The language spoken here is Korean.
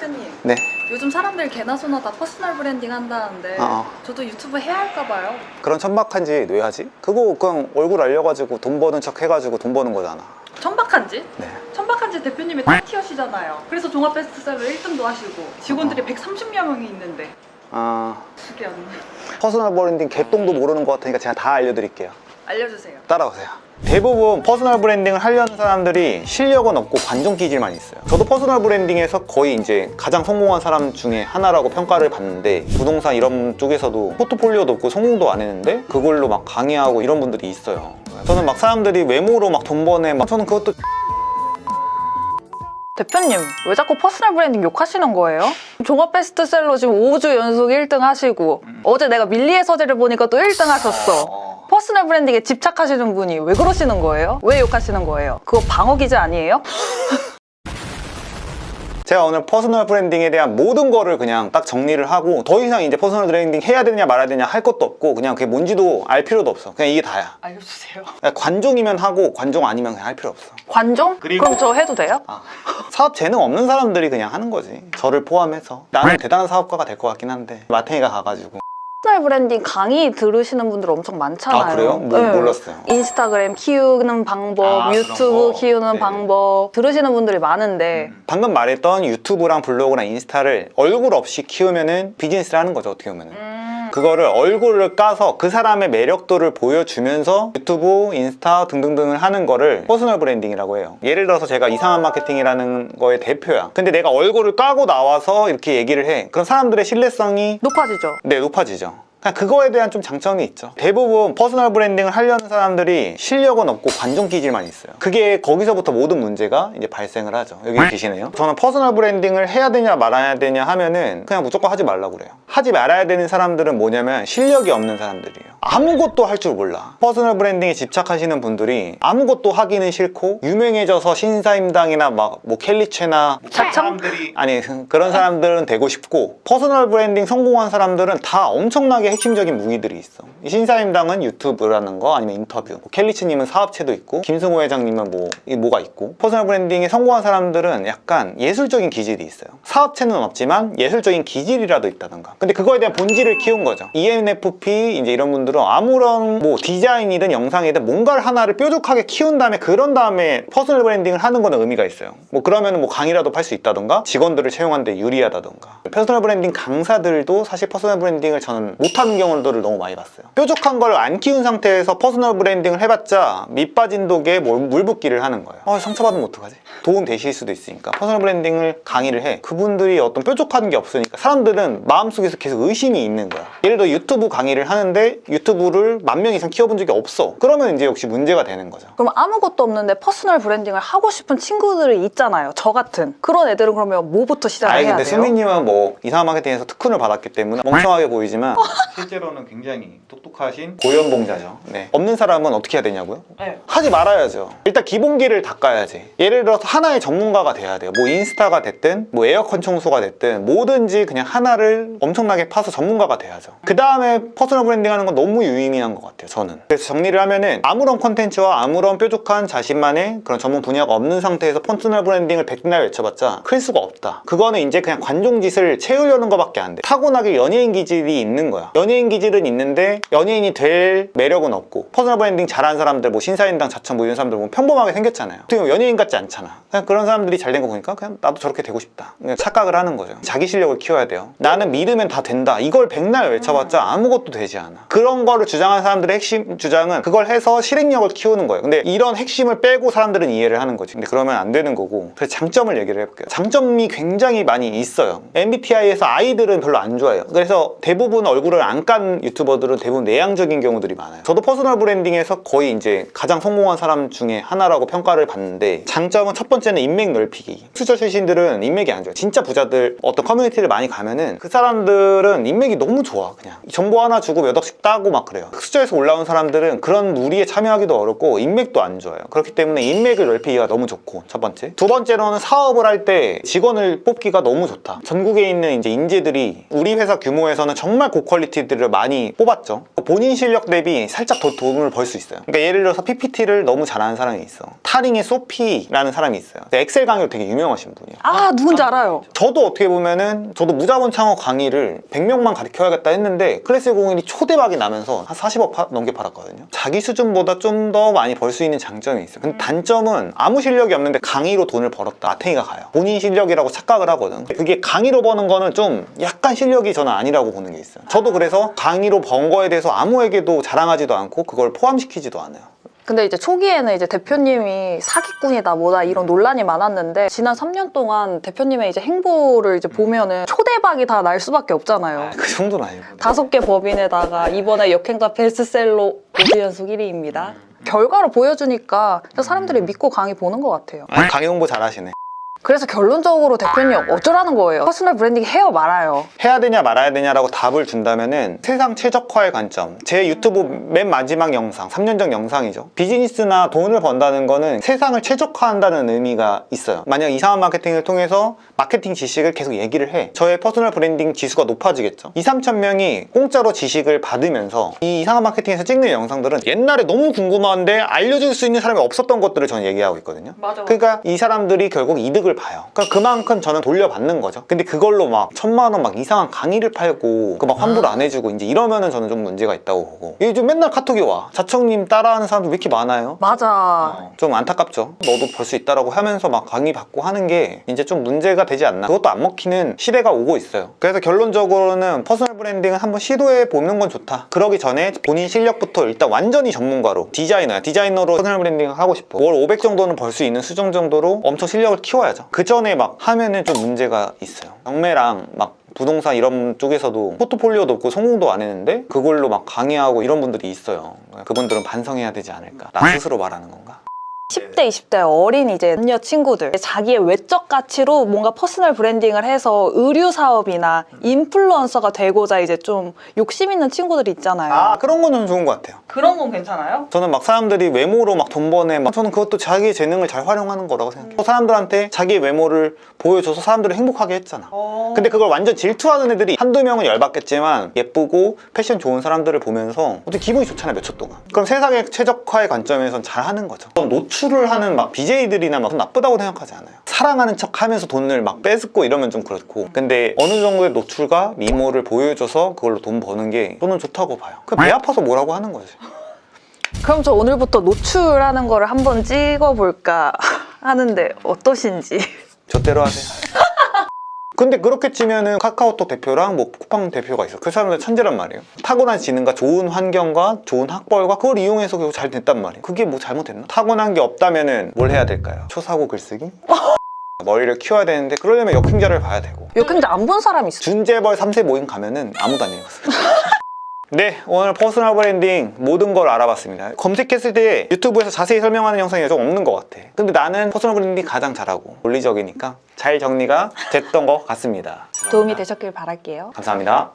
대표님, 네. 요즘 사람들 개나 소나 다 퍼스널 브랜딩 한다는데 저도 유튜브 해야 할까 봐요. 그런 천박한 짓 왜 하지? 그거 그냥 얼굴 알려가지고 돈 버는 척 해가지고 돈 버는 거잖아. 천박한 짓? 네. 천박한 짓 대표님이 탑티어시잖아요. 그래서 종합 베스트셀러 1등도 하시고 직원들이 130여 명이 있는데 특이하네. 퍼스널 브랜딩 개똥도 모르는 것 같으니까 제가 다 알려드릴게요. 알려주세요. 따라오세요. 대부분 퍼스널 브랜딩을 하려는 사람들이 실력은 없고 관종 기질만 있어요. 저도 퍼스널 브랜딩에서 거의 이제 가장 성공한 사람 중에 하나라고 평가를 받는데, 부동산 이런 쪽에서도 포트폴리오도 없고 성공도 안 했는데 그걸로 막 강의하고 이런 분들이 있어요. 저는 막 사람들이 외모로 막 돈 버네, 막 저는 그것도. 대표님, 왜 자꾸 퍼스널 브랜딩 욕하시는 거예요? 종합 베스트셀러 지금 5주 연속 1등 하시고 어제 내가 밀리의 서재를 보니까 또 1등 하셨어. 퍼스널 브랜딩에 집착하시는 분이 왜 그러시는 거예요? 왜 욕하시는 거예요? 그거 방어 기제 아니에요? 제가 오늘 퍼스널 브랜딩에 대한 모든 거를 그냥 딱 정리를 하고, 더 이상 이제 퍼스널 브랜딩 해야 되냐 말아야 되냐 할 것도 없고, 그냥 그게 뭔지도 알 필요도 없어. 그냥 이게 다야. 알려주세요. 관종이면 하고 관종 아니면 그냥 할 필요 없어. 관종? 그리고- 그럼 저 해도 돼요? 사업 재능 없는 사람들이 그냥 하는 거지. 저를 포함해서. 나는 대단한 사업가가 될 것 같긴 한데 마탱이가 가가지고. 퍼스널 브랜딩 강의 들으시는 분들 엄청 많잖아요. 아, 그래요? 몰랐어요. 인스타그램 키우는 방법, 유튜브 그런 거? 키우는 네네. 방법 들으시는 분들이 많은데 방금 말했던 유튜브랑 블로그랑 인스타를 얼굴 없이 키우면은 비즈니스를 하는 거죠, 어떻게 보면은. 그거를 얼굴을 까서 그 사람의 매력도를 보여주면서 유튜브, 인스타 등등등을 하는 거를 퍼스널 브랜딩이라고 해요. 예를 들어서 제가 이상한 마케팅이라는 거의 대표야. 근데 내가 얼굴을 까고 나와서 이렇게 얘기를 해. 그럼 사람들의 신뢰성이 높아지죠. 네, 높아지죠. 그냥 그거에 대한 좀 장점이 있죠. 대부분 퍼스널 브랜딩을 하려는 사람들이 실력은 없고 관종 기질만 있어요. 그게 거기서부터 모든 문제가 이제 발생을 하죠. 여기 계시네요. 저는 퍼스널 브랜딩을 해야 되냐 말아야 되냐 하면은 그냥 무조건 하지 말라고 그래요. 하지 말아야 되는 사람들은 뭐냐면 실력이 없는 사람들이에요. 아무것도 할 줄 몰라. 퍼스널 브랜딩에 집착하시는 분들이 아무것도 하기는 싫고, 유명해져서 신사임당이나 막 뭐 켈리체나 자청? 아니 그런 사람들은 되고 싶고, 퍼스널 브랜딩 성공한 사람들은 다 엄청나게 핵심적인 무기들이 있어. 이 신사임당은 유튜브라는 거, 아니면 인터뷰, 켈리치님은 사업체도 있고, 김승호 회장님은 뭐가 있고. 퍼스널 브랜딩에 성공한 사람들은 약간 예술적인 기질이 있어요. 사업체는 없지만 예술적인 기질이라도 있다던가. 근데 그거에 대한 본질을 키운 거죠. ENFP 이제 이런 분들은 아무런 뭐 디자인이든 영상이든 뭔가를 하나를 뾰족하게 키운 다음에, 그런 다음에 퍼스널 브랜딩을 하는 거는 의미가 있어요. 뭐 그러면 뭐 강의라도 팔 수 있다던가, 직원들을 채용하는데 유리하다던가. 퍼스널 브랜딩 강사들도 사실 퍼스널 브랜딩을 저는 못하는 경우들을 너무 많이 봤어요. 뾰족한 걸 안 키운 상태에서 퍼스널 브랜딩을 해봤자 밑 빠진 독에 물 붓기를 하는 거예요. 상처받으면 어떡하지? 도움 되실 수도 있으니까 퍼스널 브랜딩을 강의를 해. 그분들이 어떤 뾰족한 게 없으니까 사람들은 마음속에서 계속 의심이 있는 거야. 예를 들어 유튜브 강의를 하는데 유튜브를 10,000명 이상 키워본 적이 없어. 그러면 이제 역시 문제가 되는 거죠. 그럼 아무것도 없는데 퍼스널 브랜딩을 하고 싶은 친구들이 있잖아요. 저 같은 그런 애들은 그러면 뭐부터 시작을 해야 근데 돼요? 수민님은 뭐 이상한 마케팅에서 특훈을 받았기 때문에 멍청하게 보이지만 실제로는 굉장히 똑똑하신 고연봉자죠. 네. 없는 사람은 어떻게 해야 되냐고요? 네. 하지 말아야죠. 일단 기본기를 닦아야지. 예를 들어서 하나의 전문가가 돼야 돼요. 뭐 인스타가 됐든 뭐 에어컨 청소가 됐든 뭐든지 그냥 하나를 엄청나게 파서 전문가가 돼야죠. 그 다음에 퍼스널 브랜딩 하는 건 너무 유의미한 것 같아요, 저는. 그래서 정리를 하면은 아무런 컨텐츠와 아무런 뾰족한 자신만의 그런 전문 분야가 없는 상태에서 퍼스널 브랜딩을 백날 외쳐봤자 클 수가 없다. 그거는 이제 그냥 관종짓을 채우려는 것밖에 안 돼. 타고나게 연예인 기질이 있는 거야. 연예인 기질은 있는데 연예인이 될 매력은 없고, 퍼스널 브랜딩 잘하는 사람들, 뭐 신사임당, 자청 뭐 이런 사람들 보면 평범하게 생겼잖아요. 어떻게 보면 연예인 같지 않잖아. 그냥 그런 사람들이 잘 된 거 보니까 그냥 나도 저렇게 되고 싶다. 그냥 착각을 하는 거죠. 자기 실력을 키워야 돼요. 나는 믿으면 다 된다. 이걸 백날 외쳐봤자 아무것도 되지 않아. 그런 거를 주장하는 사람들의 핵심 주장은 그걸 해서 실행력을 키우는 거예요. 근데 이런 핵심을 빼고 사람들은 이해를 하는 거지. 근데 그러면 안 되는 거고. 그래서 장점을 얘기를 해볼게요. 장점이 굉장히 많이 있어요. MBTI에서 I들은 별로 안 좋아해요. 그래서 대부분 얼굴을 안 깐 유튜버들은 대부분 내향적인 경우들이 많아요. 저도 퍼스널 브랜딩에서 거의 이제 가장 성공한 사람 중에 하나라고 평가를 받는데, 장점은 첫 번째는 인맥 넓히기. 투자 출신들은 인맥이 안 좋아요. 진짜 부자들 어떤 커뮤니티를 많이 가면은 그 사람들은 인맥이 너무 좋아. 그냥 정보 하나 주고 몇 억씩 따고 막 그래요. 흑수저에서 올라온 사람들은 그런 무리에 참여하기도 어렵고 인맥도 안 좋아요. 그렇기 때문에 인맥을 넓히기가 너무 좋고, 첫 번째. 두 번째로는 사업을 할 때 직원을 뽑기가 너무 좋다. 전국에 있는 이제 인재들이 우리 회사 규모에서는 정말 고퀄리티들을 많이 뽑았죠. 본인 실력 대비 살짝 더 돈을 벌 수 있어요. 그러니까 예를 들어서 PPT를 너무 잘하는 사람이 있어. 타링의 소피라는 사람이 있어요. 엑셀 강의로 되게 유명하신 분이에요. 아, 누군지 알아요. 저도 어떻게 보면은 저도 무자본 창업 강의를 100명만 가르쳐야겠다 했는데 클래스01이 초대박이 나면서 한 40억 넘게 팔았거든요. 자기 수준보다 좀 더 많이 벌 수 있는 장점이 있어요. 근데 단점은 아무 실력이 없는데 강의로 돈을 벌었다. 마탱이가 가요. 본인 실력이라고 착각을 하거든. 그게 강의로 버는 거는 좀 약간 실력이 저는 아니라고 보는 게 있어요. 저도 그래서 강의로 번 거에 대해서 아무에게도 자랑하지도 않고 그걸 포함시키지도 않아요. 근데 이제 초기에는 이제 대표님이 사기꾼이다 뭐다 이런 논란이 많았는데 지난 3년 동안 대표님의 이제 행보를 이제 보면은 초대박이 다 날 수밖에 없잖아요. 그 정도는 아니고. 5개 법인에다가 이번에 역행자 베스트셀러 5주 연속 1위입니다. 결과로 보여주니까 사람들이 믿고 강의 보는 것 같아요. 강의 홍보 잘하시네. 그래서 결론적으로 대표님 어쩌라는 거예요? 퍼스널 브랜딩 해요 말아요? 해야 되냐 말아야 되냐라고 답을 준다면은 세상 최적화의 관점. 제 유튜브 맨 마지막 영상, 3년 전 영상이죠. 비즈니스나 돈을 번다는 거는 세상을 최적화한다는 의미가 있어요. 만약 이상한 마케팅을 통해서 마케팅 지식을 계속 얘기를 해. 저의 퍼스널 브랜딩 지수가 높아지겠죠. 2, 3천 명이 공짜로 지식을 받으면서 이 이상한 마케팅에서 찍는 영상들은 옛날에 너무 궁금한데 알려줄 수 있는 사람이 없었던 것들을 저는 얘기하고 있거든요. 맞아. 그러니까 이 사람들이 결국 이득을 봐요. 그러니까 그만큼 저는 돌려받는 거죠. 근데 그걸로 막 1,000만 원 막 이상한 강의를 팔고 그 막 환불 안 해주고 이제 이러면은 저는 좀 문제가 있다고 보고. 이게 좀 맨날 카톡이 와. 자청님 따라하는 사람들 왜 이렇게 많아요? 맞아. 좀 안타깝죠. 너도 벌 수 있다라고 하면서 막 강의 받고 하는 게 이제 좀 문제가 되지 않나. 그것도 안 먹히는 시대가 오고 있어요. 그래서 결론적으로는 퍼스널 브랜딩은 한번 시도해 보는 건 좋다. 그러기 전에 본인 실력부터 일단 완전히 전문가로 디자이너로 퍼스널 브랜딩을 하고 싶어. 월 500 정도는 벌 수 있는 수준 정도로 엄청 실력을 키워야죠. 그 전에 막 하면은 좀 문제가 있어요. 경매랑 막 부동산 이런 쪽에서도 포트폴리오도 없고 성공도 안 했는데 그걸로 막 강의하고 이런 분들이 있어요. 그분들은 반성해야 되지 않을까. 나 스스로 말하는 건가? 10대, 20대 어린 이제 남녀 친구들 자기의 외적 가치로 뭔가 퍼스널 브랜딩을 해서 의류 사업이나 인플루언서가 되고자 이제 좀 욕심 있는 친구들이 있잖아요. 아, 그런 거는 좋은 것 같아요. 그런 건 괜찮아요? 저는 막 사람들이 외모로 막 돈 버네. 막 저는 그것도 자기의 재능을 잘 활용하는 거라고 생각해요. 사람들한테 자기의 외모를 보여줘서 사람들을 행복하게 했잖아. 근데 그걸 완전 질투하는 애들이 한두 명은 열받겠지만 예쁘고 패션 좋은 사람들을 보면서 어떻게 기분이 좋잖아요, 몇 초 동안. 그럼 세상의 최적화의 관점에선 잘 하는 거죠. 노출을 하는 막 BJ들이나 막 나쁘다고 생각하지 않아요. 사랑하는 척 하면서 돈을 막 뺏고 이러면 좀 그렇고. 근데 어느 정도의 노출과 미모를 보여줘서 그걸로 돈 버는 게 저는 좋다고 봐요. 그냥 배 아파서 뭐라고 하는 거지. 그럼 저 오늘부터 노출하는 거를 한번 찍어볼까 하는데 어떠신지. 저대로 하세요. 근데 그렇게 치면은 카카오톡 대표랑 뭐 쿠팡 대표가 있어. 그 사람들 천재란 말이에요. 타고난 지능과 좋은 환경과 좋은 학벌과 그걸 이용해서 결국 잘 됐단 말이에요. 그게 뭐 잘못됐나? 타고난 게 없다면은 뭘 해야 될까요? 초사고 글쓰기? 머리를 키워야 되는데 그러려면 역행자를 봐야 되고. 역행자 안 본 사람 있어. 준재벌 3세 모임 가면은 아무도 안 읽었어요. 네, 오늘 퍼스널 브랜딩 모든 걸 알아봤습니다. 검색했을 때 유튜브에서 자세히 설명하는 영상이 좀 없는 것 같아. 근데 나는 퍼스널 브랜딩 가장 잘하고 논리적이니까 잘 정리가 됐던 것 같습니다. 도움이 되셨길 바랄게요. 감사합니다.